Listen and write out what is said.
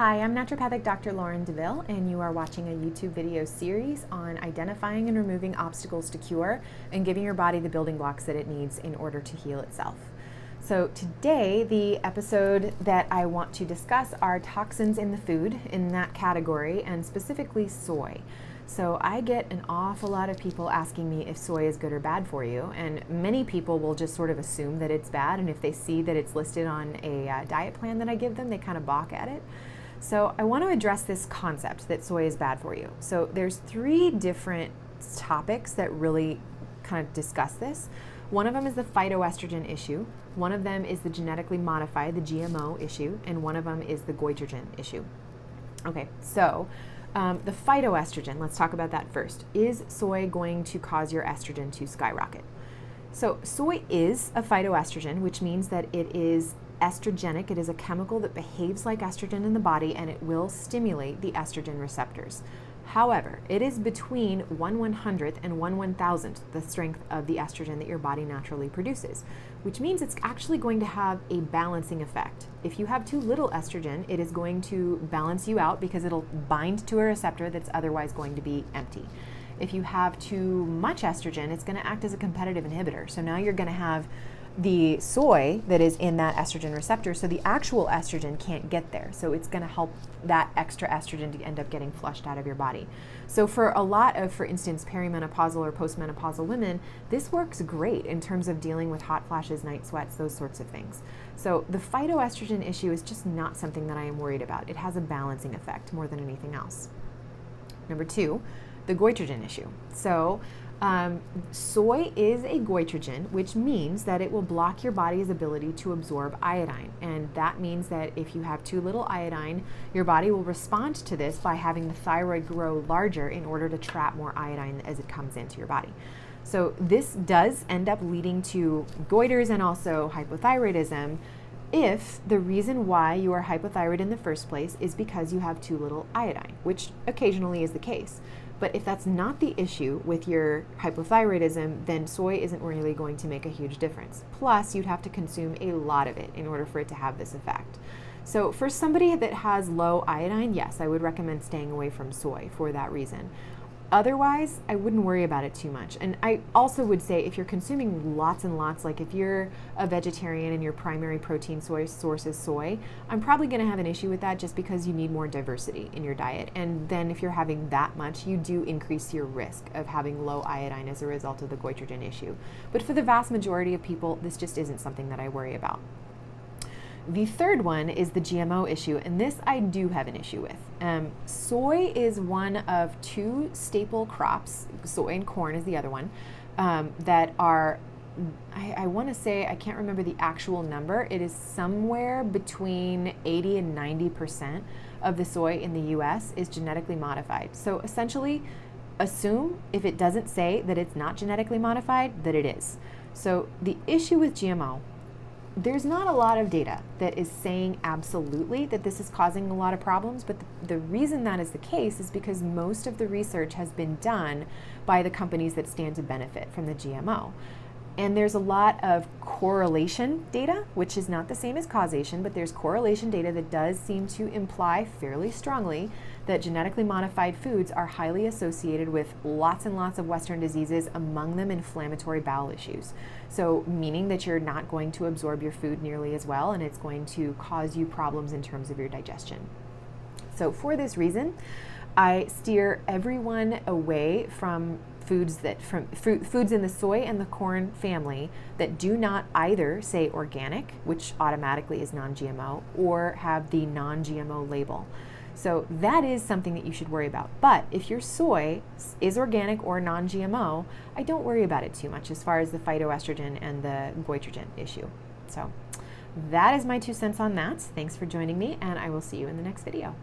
Hi, I'm naturopathic Dr. Lauren DeVille, and you are watching a YouTube video series on identifying and removing obstacles to cure and giving your body the building blocks that it needs in order to heal itself. So today, the episode that I want to discuss are toxins in the food in that category, and specifically soy. So I get an awful lot of people asking me if soy is good or bad for you, and many people will just sort of assume that it's bad, and if they see that it's listed on a diet plan that I give them, they kind of balk at it. So I want to address this concept that soy is bad for you. So there's three different topics that really kind of discuss this. One of them is the phytoestrogen issue, one of them is the genetically modified, the GMO issue, and one of them is the Goitrogen issue. Okay, so the phytoestrogen, let's talk about that first. Is soy going to cause your estrogen to skyrocket? So soy is a phytoestrogen, which means that it is estrogenic. It is a chemical that behaves like estrogen in the body, and it will stimulate the estrogen receptors. However, it is between 1/100th and 1/1000th the strength of the estrogen that your body naturally produces, which means it's actually going to have a balancing effect. If you have too little estrogen, it is going to balance you out because it'll bind to a receptor that's otherwise going to be empty. If you have too much estrogen, it's going to act as a competitive inhibitor. So now you're going to have the soy that is in that estrogen receptor, so the actual estrogen can't get there. So it's going to help that extra estrogen to end up getting flushed out of your body. So for a lot of, for instance, perimenopausal or postmenopausal women, this works great in terms of dealing with hot flashes, night sweats, those sorts of things. So the phytoestrogen issue is just not something that I am worried about. It has a balancing effect more than anything else. Number two, the Goitrogen issue. So soy is a goitrogen, which means that it will block your body's ability to absorb iodine. And that means that if you have too little iodine, your body will respond to this by having the thyroid grow larger in order to trap more iodine as it comes into your body. So this does end up leading to goiters and also hypothyroidism if the reason why you are hypothyroid in the first place is because you have too little iodine, which occasionally is the case. But if that's not the issue with your hypothyroidism, then soy isn't really going to make a huge difference. Plus, you'd have to consume a lot of it in order for it to have this effect. So for somebody that has low iodine, yes, I would recommend staying away from soy for that reason. Otherwise, I wouldn't worry about it too much. And I also would say if you're consuming lots and lots, like if you're a vegetarian and your primary protein source is soy, I'm probably going to have an issue with that just because you need more diversity in your diet. And then if you're having that much, you do increase your risk of having low iodine as a result of the Goitrogen issue. But for the vast majority of people, this just isn't something that I worry about. The third one is the GMO issue, and this I do have an issue with. Soy is one of two staple crops, soy and corn is the other one, that are, I want to say, I can't remember the actual number, it is somewhere between 80 and 90% of the soy in the US is genetically modified. So essentially, assume if it doesn't say that it's not genetically modified, that it is. So the issue with GMO, there's not a lot of data that is saying absolutely that this is causing a lot of problems, but the reason that is the case is because most of the research has been done by the companies that stand to benefit from the GMO. And there's a lot of correlation data, which is not the same as causation, but there's correlation data that does seem to imply fairly strongly that genetically modified foods are highly associated with lots and lots of Western diseases, among them inflammatory bowel issues. So meaning that you're not going to absorb your food nearly as well, and it's going to cause you problems in terms of your digestion. So for this reason, I steer everyone away from foods in the soy and the corn family that do not either say organic, which automatically is non-GMO, or have the non-GMO label. So that is something that you should worry about. But if your soy is organic or non-GMO, I don't worry about it too much as far as the phytoestrogen and the Goitrogen issue. So that is my 2 cents on that. Thanks for joining me, and I will see you in the next video.